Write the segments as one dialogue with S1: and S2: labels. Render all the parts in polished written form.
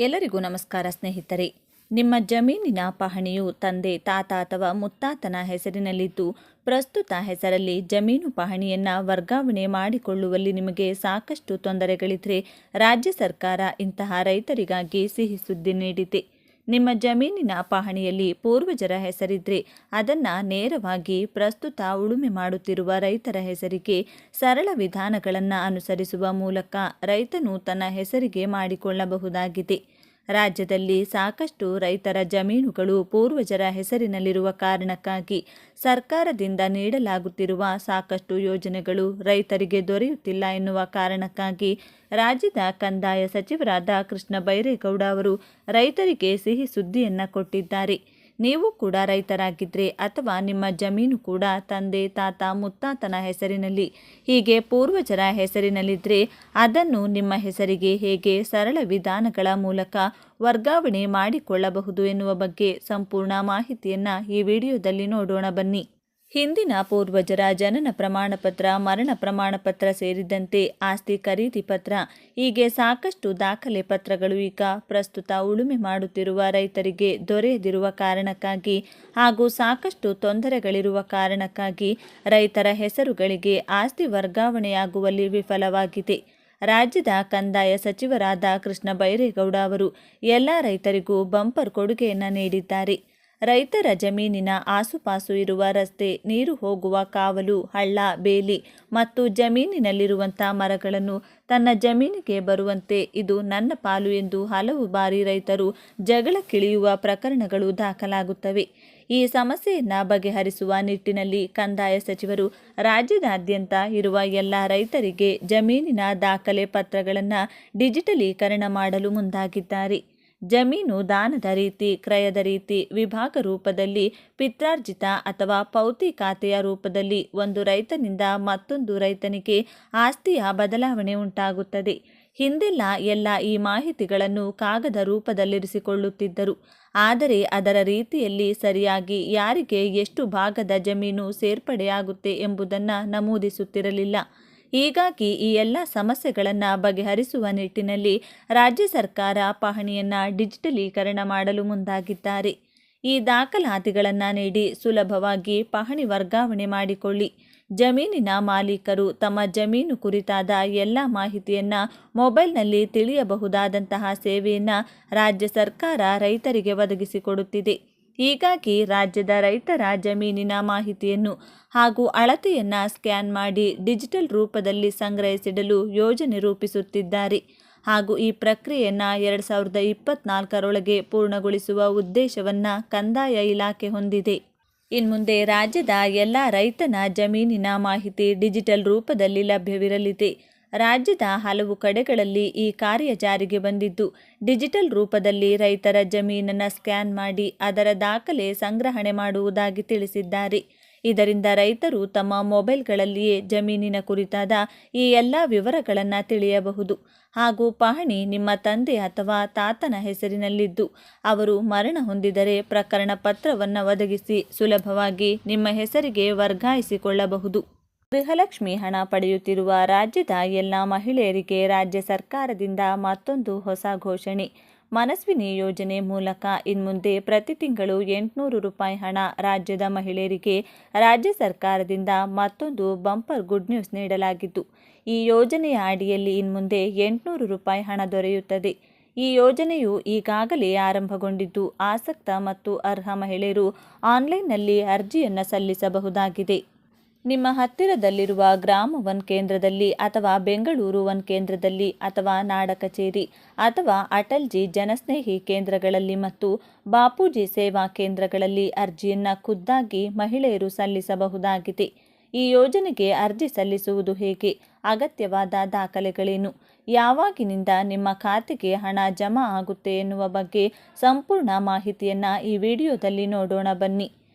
S1: ಎಲ್ಲರಿಗೂ ನಮಸ್ಕಾರ ಸ್ನೇಹಿತರೆ. ನಿಮ್ಮ ಜಮೀನಿನ ಪಹಣಿಯು ತಂದೆ, ತಾತ ಅಥವಾ ಮುತ್ತಾತನ ಹೆಸರಿನಲ್ಲಿದ್ದು ಪ್ರಸ್ತುತ ಹೆಸರಲ್ಲಿ ಜಮೀನು ಪಹಣಿಯನ್ನು ವರ್ಗಾವಣೆ ಮಾಡಿಕೊಳ್ಳುವಲ್ಲಿ ನಿಮಗೆ ಸಾಕಷ್ಟು ತೊಂದರೆಗಳಿದ್ರೆ ರಾಜ್ಯ ಸರ್ಕಾರ ಇಂತಹ ರೈತರಿಗಾಗಿ ಸಿಹಿ ಸುದ್ದಿ ನೀಡಿದೆ. ನಿಮ್ಮ ಜಮೀನಿನ ಪಹಣಿಯಲ್ಲಿ ಪೂರ್ವಜರ ಹೆಸರಿದ್ರೆ ಅದನ್ನು ನೇರವಾಗಿ ಪ್ರಸ್ತುತ ಉಳುಮೆ ಮಾಡುತ್ತಿರುವ ರೈತರ ಹೆಸರಿಗೆ ಸರಳ ವಿಧಾನಗಳನ್ನು ಅನುಸರಿಸುವ ಮೂಲಕ ರೈತನು ತನ್ನ ಹೆಸರಿಗೆ ಮಾಡಿಕೊಳ್ಳಬಹುದಾಗಿದೆ. ರಾಜ್ಯದಲ್ಲಿ ಸಾಕಷ್ಟು ರೈತರ ಜಮೀನುಗಳು ಪೂರ್ವಜರ ಹೆಸರಿನಲ್ಲಿರುವ ಕಾರಣಕ್ಕಾಗಿ ಸರ್ಕಾರದಿಂದ ನೀಡಲಾಗುತ್ತಿರುವ ಸಾಕಷ್ಟು ಯೋಜನೆಗಳು ರೈತರಿಗೆ ದೊರೆಯುತ್ತಿಲ್ಲ ಎನ್ನುವ ಕಾರಣಕ್ಕಾಗಿ ರಾಜ್ಯದ ಕಂದಾಯ ಸಚಿವರಾದ ಕೃಷ್ಣ ಬೈರೇಗೌಡ ಅವರು ರೈತರಿಗೆ ಸಿಹಿ ಸುದ್ದಿಯನ್ನು ಕೊಟ್ಟಿದ್ದಾರೆ. ನೀವು ಕೂಡ ರೈತರಾಗಿದ್ದರೆ ಅಥವಾ ನಿಮ್ಮ ಜಮೀನು ಕೂಡ ತಂದೆ, ತಾತ, ಮುತ್ತಾತನ ಹೆಸರಿನಲ್ಲಿ ಹೀಗೆ ಪೂರ್ವಜರ ಹೆಸರಿನಲ್ಲಿದ್ದರೆ ಅದನ್ನು ನಿಮ್ಮ ಹೆಸರಿಗೆ ಹೇಗೆ ಸರಳ ವಿಧಾನಗಳ ಮೂಲಕ ವರ್ಗಾವಣೆ ಮಾಡಿಕೊಳ್ಳಬಹುದು ಎನ್ನುವ ಬಗ್ಗೆ ಸಂಪೂರ್ಣ ಮಾಹಿತಿಯನ್ನು ಈ ವಿಡಿಯೋದಲ್ಲಿ ನೋಡೋಣ ಬನ್ನಿ. ಹಿಂದಿನ ಪೂರ್ವಜರ ಜನನ ಪ್ರಮಾಣಪತ್ರ, ಮರಣ ಪ್ರಮಾಣಪತ್ರ ಸೇರಿದಂತೆ ಆಸ್ತಿ ಖರೀದಿ ಪತ್ರ ಹೀಗೆ ಸಾಕಷ್ಟು ದಾಖಲೆ ಪತ್ರಗಳು ಈಗ ಪ್ರಸ್ತುತ ಉಳುಮೆ ಮಾಡುತ್ತಿರುವ ರೈತರಿಗೆ ದೊರೆಯದಿರುವ ಕಾರಣಕ್ಕಾಗಿ ಹಾಗೂ ಸಾಕಷ್ಟು ತೊಂದರೆಗಳಿರುವ ಕಾರಣಕ್ಕಾಗಿ ರೈತರ ಹೆಸರುಗಳಿಗೆ ಆಸ್ತಿ ವರ್ಗಾವಣೆಯಾಗುವಲ್ಲಿ ವಿಫಲವಾಗಿದೆ. ರಾಜ್ಯದ ಕಂದಾಯ ಸಚಿವರಾದ ಕೃಷ್ಣ ಬೈರೇಗೌಡ ಅವರು ಎಲ್ಲ ರೈತರಿಗೂ ಬಂಪರ್ ಕೊಡುಗೆಯನ್ನು ನೀಡಿದ್ದಾರೆ. ರೈತರ ಜಮೀನಿನ ಆಸುಪಾಸು ಇರುವ ರಸ್ತೆ, ನೀರು ಹೋಗುವ ಕಾವಲು, ಹಳ್ಳ, ಬೇಲಿ ಮತ್ತು ಜಮೀನಿನಲ್ಲಿರುವಂಥ ಮರಗಳನ್ನು ತನ್ನ ಜಮೀನಿಗೆ ಬರುವಂತೆ ಇದು ನನ್ನ ಪಾಲು ಎಂದು ಹಲವು ಬಾರಿ ರೈತರು ಜಗಳಕ್ಕಿಳಿಯುವ ಪ್ರಕರಣಗಳು ದಾಖಲಾಗುತ್ತವೆ. ಈ ಸಮಸ್ಯೆಯನ್ನು ಬಗೆಹರಿಸುವ ನಿಟ್ಟಿನಲ್ಲಿ ಕಂದಾಯ ಸಚಿವರು ರಾಜ್ಯದಾದ್ಯಂತ ಇರುವ ಎಲ್ಲ ರೈತರಿಗೆ ಜಮೀನಿನ ದಾಖಲೆ ಪತ್ರಗಳನ್ನು ಡಿಜಿಟಲೀಕರಣ ಮಾಡಲು ಮುಂದಾಗಿದ್ದಾರೆ. ಜಮೀನು ದಾನದ ರೀತಿ, ಕ್ರಯದ ರೀತಿ, ವಿಭಾಗ ರೂಪದಲ್ಲಿ, ಪಿತ್ರಾರ್ಜಿತ ಅಥವಾ ಪೌತಿ ಖಾತೆಯ ರೂಪದಲ್ಲಿ ಒಂದು ರೈತನಿಂದ ಮತ್ತೊಂದು ರೈತನಿಗೆ ಆಸ್ತಿಯ ಬದಲಾವಣೆ ಉಂಟಾಗುತ್ತದೆ. ಹಿಂದೆಲ್ಲ ಎಲ್ಲ ಈ ಮಾಹಿತಿಗಳನ್ನು ಕಾಗದ ರೂಪದಲ್ಲಿರಿಸಿಕೊಳ್ಳುತ್ತಿದ್ದರು. ಆದರೆ ಅದರ ರೀತಿಯಲ್ಲಿ ಸರಿಯಾಗಿ ಯಾರಿಗೆ ಎಷ್ಟು ಭಾಗದ ಜಮೀನು ಸೇರ್ಪಡೆಯಾಗುತ್ತೆ ಎಂಬುದನ್ನು ನಮೂದಿಸುತ್ತಿರಲಿಲ್ಲ. ಹೀಗಾಗಿ ಈ ಎಲ್ಲ ಸಮಸ್ಯೆಗಳನ್ನು ಬಗೆಹರಿಸುವ ನಿಟ್ಟಿನಲ್ಲಿ ರಾಜ್ಯ ಸರ್ಕಾರ ಪಹಣಿಯನ್ನು ಡಿಜಿಟಲೀಕರಣ ಮಾಡಲು ಮುಂದಾಗಿದ್ದಾರೆ. ಈ ದಾಖಲಾತಿಗಳನ್ನು ನೀಡಿ ಸುಲಭವಾಗಿ ಪಹಣಿ ವರ್ಗಾವಣೆ ಮಾಡಿಕೊಳ್ಳಿ. ಜಮೀನಿನ ಮಾಲೀಕರು ತಮ್ಮ ಜಮೀನು ಕುರಿತಾದ ಎಲ್ಲ ಮಾಹಿತಿಯನ್ನು ಮೊಬೈಲ್ನಲ್ಲಿ ತಿಳಿಯಬಹುದಾದಂತಹ ಸೇವೆಯನ್ನು ರಾಜ್ಯ ಸರ್ಕಾರ ರೈತರಿಗೆ ಒದಗಿಸಿಕೊಡುತ್ತಿದೆ. ಹೀಗಾಗಿ ರಾಜ್ಯದ ರೈತರ ಜಮೀನಿನ ಮಾಹಿತಿಯನ್ನು ಹಾಗೂ ಅಳತೆಯನ್ನು ಸ್ಕ್ಯಾನ್ ಮಾಡಿ ಡಿಜಿಟಲ್ ರೂಪದಲ್ಲಿ ಸಂಗ್ರಹಿಸಿಡಲು ಯೋಜನೆ ರೂಪಿಸುತ್ತಿದ್ದಾರೆ. ಹಾಗೂ ಈ ಪ್ರಕ್ರಿಯೆಯನ್ನು 2024ರೊಳಗೆ ಪೂರ್ಣಗೊಳಿಸುವ ಉದ್ದೇಶವನ್ನು ಕಂದಾಯ ಇಲಾಖೆ ಹೊಂದಿದೆ. ಇನ್ಮುಂದೆ ರಾಜ್ಯದ ಎಲ್ಲ ರೈತನ ಜಮೀನಿನ ಮಾಹಿತಿ ಡಿಜಿಟಲ್ ರೂಪದಲ್ಲಿ ಲಭ್ಯವಿರಲಿದೆ. ರಾಜ್ಯದ ಹಲವು ಕಡೆಗಳಲ್ಲಿ ಈ ಕಾರ್ಯ ಜಾರಿಗೆ ಬಂದಿದ್ದು ಡಿಜಿಟಲ್ ರೂಪದಲ್ಲಿ ರೈತರ ಜಮೀನನ್ನು ಸ್ಕ್ಯಾನ್ ಮಾಡಿ ಅದರ ದಾಖಲೆ ಸಂಗ್ರಹಣೆ ಮಾಡುವುದಾಗಿ ತಿಳಿಸಿದ್ದಾರೆ. ಇದರಿಂದ ರೈತರು ತಮ್ಮ ಮೊಬೈಲ್ಗಳಲ್ಲಿಯೇ ಜಮೀನಿನ ಕುರಿತಾದ ಈ ಎಲ್ಲ ವಿವರಗಳನ್ನು ತಿಳಿಯಬಹುದು. ಹಾಗೂ ಪಹಣಿ ನಿಮ್ಮ ತಂದೆ ಅಥವಾ ತಾತನ ಹೆಸರಿನಲ್ಲಿದ್ದು ಅವರು ಮರಣ ಹೊಂದಿದರೆ ಪ್ರಕರಣ ಪತ್ರವನ್ನು ಒದಗಿಸಿ ಸುಲಭವಾಗಿ ನಿಮ್ಮ ಹೆಸರಿಗೆ ವರ್ಗಾಯಿಸಿಕೊಳ್ಳಬಹುದು. ಗೃಹಲಕ್ಷ್ಮಿ ಹಣ ಪಡೆಯುತ್ತಿರುವ ರಾಜ್ಯದ ಎಲ್ಲ ಮಹಿಳೆಯರಿಗೆ ರಾಜ್ಯ ಸರ್ಕಾರದಿಂದ ಮತ್ತೊಂದು ಹೊಸ ಘೋಷಣೆ. ಮನಸ್ವಿನಿ ಯೋಜನೆ ಮೂಲಕ ಇನ್ಮುಂದೆ ಪ್ರತಿ ತಿಂಗಳು 800 ರೂಪಾಯಿ ಹಣ ರಾಜ್ಯದ ಮಹಿಳೆಯರಿಗೆ ರಾಜ್ಯ ಸರ್ಕಾರದಿಂದ ಮತ್ತೊಂದು ಬಂಪರ್ ಗುಡ್ ನ್ಯೂಸ್ ನೀಡಲಾಗಿದ್ದು ಈ ಯೋಜನೆಯ ಅಡಿಯಲ್ಲಿ ಇನ್ಮುಂದೆ 800 ರೂಪಾಯಿ ಹಣ ದೊರೆಯುತ್ತದೆ. ಈ ಯೋಜನೆಯು ಈಗಾಗಲೇ ಆರಂಭಗೊಂಡಿದ್ದು ಆಸಕ್ತ ಮತ್ತು ಅರ್ಹ ಮಹಿಳೆಯರು ಆನ್ಲೈನ್ನಲ್ಲಿ ಅರ್ಜಿಯನ್ನು ಸಲ್ಲಿಸಬಹುದಾಗಿದೆ. ನಿಮ್ಮ ಹತ್ತಿರದಲ್ಲಿರುವ ಗ್ರಾಮ 1 ಕೇಂದ್ರದಲ್ಲಿ ಅಥವಾ ಬೆಂಗಳೂರು 1 ಕೇಂದ್ರದಲ್ಲಿ ಅಥವಾ ನಾಡ ಕಚೇರಿ ಅಥವಾ ಅಟಲ್ಜಿ ಜನಸ್ನೇಹಿ ಕೇಂದ್ರಗಳಲ್ಲಿ ಮತ್ತು ಬಾಪೂಜಿ ಸೇವಾ ಕೇಂದ್ರಗಳಲ್ಲಿ ಅರ್ಜಿಯನ್ನು ಖುದ್ದಾಗಿ ಮಹಿಳೆಯರು ಸಲ್ಲಿಸಬಹುದಾಗಿದೆ. ಈ ಯೋಜನೆಗೆ ಅರ್ಜಿ ಸಲ್ಲಿಸುವುದು ಹೇಗೆ, ಅಗತ್ಯವಾದ ದಾಖಲೆಗಳೇನು, ಯಾವಾಗಿನಿಂದ ನಿಮ್ಮ ಖಾತೆಗೆ ಹಣ ಜಮಾ ಆಗುತ್ತೆ ಎನ್ನುವ ಬಗ್ಗೆ ಸಂಪೂರ್ಣ ಮಾಹಿತಿಯನ್ನು ಈ ವಿಡಿಯೋದಲ್ಲಿ ನೋಡೋಣ ಬನ್ನಿ.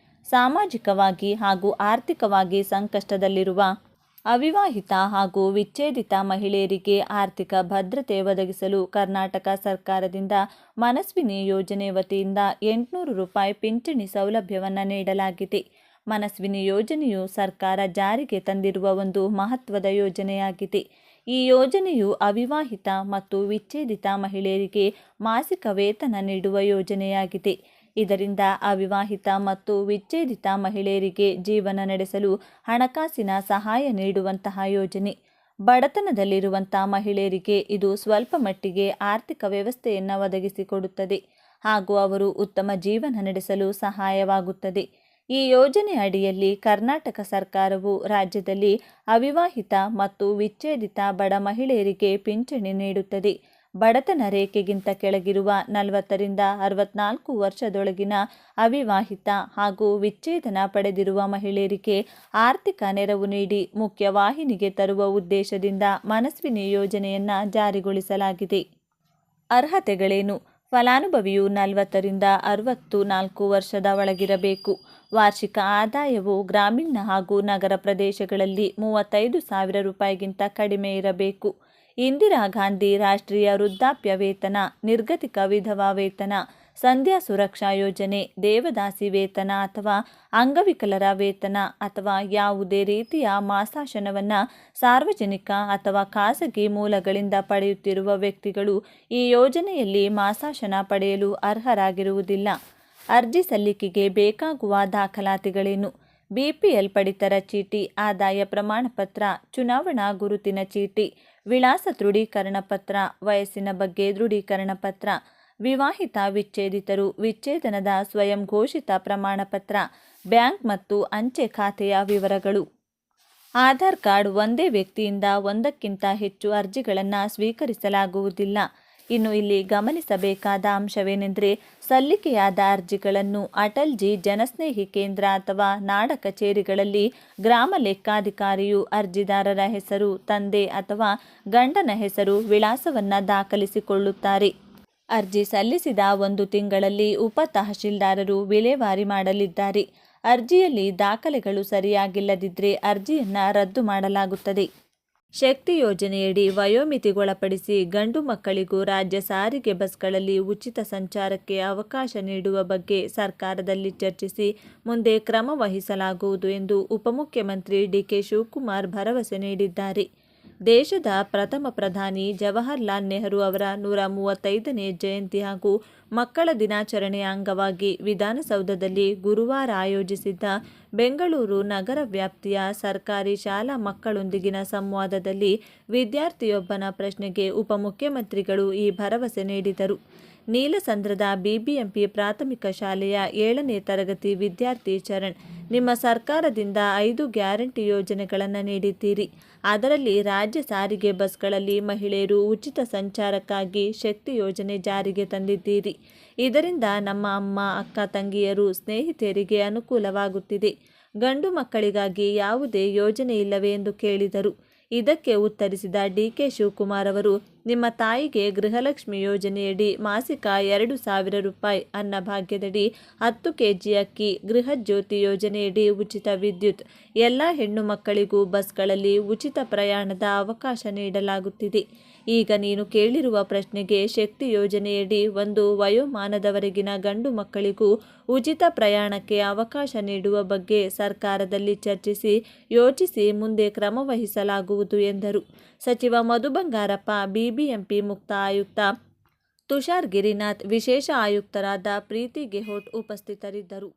S1: ಸಾಮಾಜಿಕವಾಗಿ ಹಾಗೂ ಆರ್ಥಿಕವಾಗಿ ಸಂಕಷ್ಟದಲ್ಲಿರುವ ಅವಿವಾಹಿತ ಹಾಗೂ ವಿಚ್ಛೇದಿತ ಮಹಿಳೆಯರಿಗೆ ಆರ್ಥಿಕ ಭದ್ರತೆ ಒದಗಿಸಲು ಕರ್ನಾಟಕ ಸರ್ಕಾರದಿಂದ ಮನಸ್ವಿನಿ ಯೋಜನೆ ವತಿಯಿಂದ 800 ರೂಪಾಯಿ ಪಿಂಚಣಿ ಸೌಲಭ್ಯವನ್ನು ನೀಡಲಾಗಿದೆ. ಮನಸ್ವಿನಿ ಯೋಜನೆಯು ಸರ್ಕಾರ ಜಾರಿಗೆ ತಂದಿರುವ ಒಂದು ಮಹತ್ವದ ಯೋಜನೆಯಾಗಿದೆ. ಈ ಯೋಜನೆಯು ಅವಿವಾಹಿತ ಮತ್ತು ವಿಚ್ಛೇದಿತ ಮಹಿಳೆಯರಿಗೆ ಮಾಸಿಕ ವೇತನ ನೀಡುವ ಯೋಜನೆಯಾಗಿದೆ. ಇದರಿಂದ ಅವಿವಾಹಿತ ಮತ್ತು ವಿಚ್ಛೇದಿತ ಮಹಿಳೆಯರಿಗೆ ಜೀವನ ನಡೆಸಲು ಹಣಕಾಸಿನ ಸಹಾಯ ನೀಡುವಂತಹ ಯೋಜನೆ. ಬಡತನದಲ್ಲಿರುವಂಥ ಮಹಿಳೆಯರಿಗೆ ಇದು ಸ್ವಲ್ಪ ಮಟ್ಟಿಗೆ ಆರ್ಥಿಕ ವ್ಯವಸ್ಥೆಯನ್ನು ಒದಗಿಸಿಕೊಡುತ್ತದೆ ಹಾಗೂ ಅವರು ಉತ್ತಮ ಜೀವನ ನಡೆಸಲು ಸಹಾಯವಾಗುತ್ತದೆ. ಈ ಯೋಜನೆ ಅಡಿಯಲ್ಲಿ ಕರ್ನಾಟಕ ಸರ್ಕಾರವು ರಾಜ್ಯದಲ್ಲಿ ಅವಿವಾಹಿತ ಮತ್ತು ವಿಚ್ಛೇದಿತ ಬಡ ಮಹಿಳೆಯರಿಗೆ ಪಿಂಚಣಿ ನೀಡುತ್ತದೆ. ಬಡತನ ರೇಖೆಗಿಂತ ಕೆಳಗಿರುವ 40ರಿಂದ 64 ವರ್ಷದೊಳಗಿನ ಅವಿವಾಹಿತ ಹಾಗೂ ವಿಚ್ಛೇದನ ಪಡೆದಿರುವ ಮಹಿಳೆಯರಿಗೆ ಆರ್ಥಿಕ ನೆರವು ನೀಡಿ ಮುಖ್ಯವಾಹಿನಿಗೆ ತರುವ ಉದ್ದೇಶದಿಂದ ಮನಸ್ವಿನಿ ಯೋಜನೆಯನ್ನು ಜಾರಿಗೊಳಿಸಲಾಗಿದೆ. ಅರ್ಹತೆಗಳೇನು? ಫಲಾನುಭವಿಯು 40ರಿಂದ 64 ವರ್ಷದ ಒಳಗಿರಬೇಕು. ವಾರ್ಷಿಕ ಆದಾಯವು ಗ್ರಾಮೀಣ ಹಾಗೂ ನಗರ ಪ್ರದೇಶಗಳಲ್ಲಿ 35,000 ರೂಪಾಯಿಗಿಂತ ಕಡಿಮೆ ಇರಬೇಕು. ಇಂದಿರಾ ಗಾಂಧಿ ರಾಷ್ಟ್ರೀಯ ವೃದ್ಧಾಪ್ಯ ವೇತನ, ನಿರ್ಗತಿಕ ವಿಧವಾ ವೇತನ, ಸಂಧ್ಯಾ ಸುರಕ್ಷಾ ಯೋಜನೆ, ದೇವದಾಸಿ ವೇತನ ಅಥವಾ ಅಂಗವಿಕಲರ ವೇತನ ಅಥವಾ ಯಾವುದೇ ರೀತಿಯ ಮಾಸಾಶನವನ್ನು ಸಾರ್ವಜನಿಕ ಅಥವಾ ಖಾಸಗಿ ಮೂಲಗಳಿಂದ ಪಡೆಯುತ್ತಿರುವ ವ್ಯಕ್ತಿಗಳು ಈ ಯೋಜನೆಯಲ್ಲಿ ಮಾಸಾಶನ ಪಡೆಯಲು ಅರ್ಹರಾಗಿರುವುದಿಲ್ಲ. ಅರ್ಜಿ ಸಲ್ಲಿಕೆಗೆ ಬೇಕಾಗುವ ದಾಖಲಾತಿಗಳೇನು? BPL ಪಡಿತರ ಚೀಟಿ, ಆದಾಯ ಪ್ರಮಾಣಪತ್ರ, ಚುನಾವಣಾ ಗುರುತಿನ ಚೀಟಿ, ವಿಳಾಸ ದೃಢೀಕರಣ ಪತ್ರ, ವಯಸ್ಸಿನ ಬಗ್ಗೆ ದೃಢೀಕರಣ ಪತ್ರ, ವಿವಾಹಿತ ವಿಚ್ಛೇದಿತರು ವಿಚ್ಛೇದನದ ಸ್ವಯಂ ಘೋಷಿತ ಪ್ರಮಾಣಪತ್ರ, ಬ್ಯಾಂಕ್ ಮತ್ತು ಅಂಚೆ ಖಾತೆಯ ವಿವರಗಳು. ಆಧಾರ್ ಕಾರ್ಡ್. ಒಂದೇ ವ್ಯಕ್ತಿಯಿಂದ ಒಂದಕ್ಕಿಂತ ಹೆಚ್ಚು ಅರ್ಜಿಗಳನ್ನು ಸ್ವೀಕರಿಸಲಾಗುವುದಿಲ್ಲ. ಇನ್ನು ಇಲ್ಲಿ ಗಮನಿಸಬೇಕಾದ ಅಂಶವೇನೆಂದರೆ, ಸಲ್ಲಿಕೆಯಾದ ಅರ್ಜಿಗಳನ್ನು ಅಟಲ್ಜಿ ಜನಸ್ನೇಹಿ ಕೇಂದ್ರ ಅಥವಾ ನಾಡ ಕಚೇರಿಗಳಲ್ಲಿ ಗ್ರಾಮ ಲೆಕ್ಕಾಧಿಕಾರಿಯು ಅರ್ಜಿದಾರರ ಹೆಸರು, ತಂದೆ ಅಥವಾ ಗಂಡನ ಹೆಸರು, ವಿಳಾಸವನ್ನು ದಾಖಲಿಸಿಕೊಳ್ಳುತ್ತಾರೆ. ಅರ್ಜಿ ಸಲ್ಲಿಸಿದ 1 ತಿಂಗಳಲ್ಲಿ ಉಪ ತಹಶೀಲ್ದಾರರು ವಿಲೇವಾರಿ ಮಾಡಲಿದ್ದಾರೆ. ಅರ್ಜಿಯಲ್ಲಿ ದಾಖಲೆಗಳು ಸರಿಯಾಗಿಲ್ಲದಿದ್ದರೆ ಅರ್ಜಿಯನ್ನು ರದ್ದು ಮಾಡಲಾಗುತ್ತದೆ. ಶಕ್ತಿ ಯೋಜನೆಯಡಿ ವಯೋಮಿತಿಗೊಳಪಡಿಸಿ ಗಂಡು ಮಕ್ಕಳಿಗೂ ರಾಜ್ಯ ಸಾರಿಗೆ ಬಸ್ಗಳಲ್ಲಿ ಉಚಿತ ಸಂಚಾರಕ್ಕೆ ಅವಕಾಶ ನೀಡುವ ಬಗ್ಗೆ ಸರ್ಕಾರದಲ್ಲಿ ಚರ್ಚಿಸಿ ಮುಂದೆ ಕ್ರಮ ವಹಿಸಲಾಗುವುದು ಎಂದು ಉಪಮುಖ್ಯಮಂತ್ರಿ DK ಶಿವಕುಮಾರ್ ಭರವಸೆ ನೀಡಿದ್ದಾರೆ. ದೇಶದ ಪ್ರಥಮ ಪ್ರಧಾನಿ ಜವಾಹರಲಾಲ್ ನೆಹರು ಅವರ 135ನೇ ಜಯಂತಿ ಹಾಗೂ ಮಕ್ಕಳ ದಿನಾಚರಣೆಯ ಅಂಗವಾಗಿ ವಿಧಾನಸೌಧದಲ್ಲಿ ಗುರುವಾರ ಆಯೋಜಿಸಿದ್ದ ಬೆಂಗಳೂರು ನಗರ ವ್ಯಾಪ್ತಿಯ ಸರ್ಕಾರಿ ಶಾಲಾ ಮಕ್ಕಳೊಂದಿಗಿನ ಸಂವಾದದಲ್ಲಿ ವಿದ್ಯಾರ್ಥಿಯೊಬ್ಬನ ಪ್ರಶ್ನೆಗೆ ಉಪಮುಖ್ಯಮಂತ್ರಿಗಳು ಈ ಭರವಸೆ ನೀಡಿದರು. ನೀಲಸಂದ್ರದ BBMP ಪ್ರಾಥಮಿಕ ಶಾಲೆಯ 7ನೇ ತರಗತಿ ವಿದ್ಯಾರ್ಥಿ ಚರಣ್, ನಿಮ್ಮ ಸರ್ಕಾರದಿಂದ 5 ಗ್ಯಾರಂಟಿ ಯೋಜನೆಗಳನ್ನು ನೀಡಿದ್ದೀರಿ. ಅದರಲ್ಲಿ ರಾಜ್ಯ ಸಾರಿಗೆ ಬಸ್ಗಳಲ್ಲಿ ಮಹಿಳೆಯರು ಉಚಿತ ಸಂಚಾರಕ್ಕಾಗಿ ಶಕ್ತಿ ಯೋಜನೆ ಜಾರಿಗೆ ತಂದಿದ್ದೀರಿ. ಇದರಿಂದ ನಮ್ಮ ಅಮ್ಮ, ಅಕ್ಕ, ತಂಗಿಯರು, ಸ್ನೇಹಿತೆಯರಿಗೆ ಅನುಕೂಲವಾಗುತ್ತಿದೆ. ಗಂಡು ಮಕ್ಕಳಿಗಾಗಿ ಯಾವುದೇ ಯೋಜನೆ ಇಲ್ಲವೇ ಎಂದು ಕೇಳಿದರು. ಇದಕ್ಕೆ ಉತ್ತರಿಸಿದ DK ಶಿವಕುಮಾರ್ ಅವರು, ನಿಮ್ಮ ತಾಯಿಗೆ ಗೃಹಲಕ್ಷ್ಮಿ ಯೋಜನೆಯಡಿ ಮಾಸಿಕ 2,000 ರೂಪಾಯಿ, ಅನ್ನಭಾಗ್ಯದಡಿ 10 kg ಅಕ್ಕಿ, ಗೃಹಜ್ಯೋತಿ ಯೋಜನೆಯಡಿ ಉಚಿತ ವಿದ್ಯುತ್, ಎಲ್ಲ ಹೆಣ್ಣು ಮಕ್ಕಳಿಗೂ ಬಸ್ಗಳಲ್ಲಿ ಉಚಿತ ಪ್ರಯಾಣದ ಅವಕಾಶ ನೀಡಲಾಗುತ್ತಿದೆ. ಈಗ ನೀನು ಕೇಳಿರುವ ಪ್ರಶ್ನೆಗೆ ಶಕ್ತಿ ಯೋಜನೆಯಡಿ ಒಂದು ವಯೋಮಾನದವರೆಗಿನ ಗಂಡು ಮಕ್ಕಳಿಗೂ ಉಚಿತ ಪ್ರಯಾಣಕ್ಕೆ ಅವಕಾಶ ನೀಡುವ ಬಗ್ಗೆ ಸರ್ಕಾರದಲ್ಲಿ ಚರ್ಚಿಸಿ ಯೋಚಿಸಿ ಮುಂದೆ ಕ್ರಮ ವಹಿಸಲಾಗುವುದು ಎಂದರು. ಸಚಿವ ಮಧು ಬಂಗಾರಪ್ಪ, BBMP ಮುಕ್ತ ಆಯುಕ್ತ ತುಷಾರ್ ಗಿರಿನಾಥ್, ವಿಶೇಷ ಆಯುಕ್ತರಾದ ಪ್ರೀತಿ ಗೆಹ್ಲೋಟ್ ಉಪಸ್ಥಿತರಿದ್ದರು.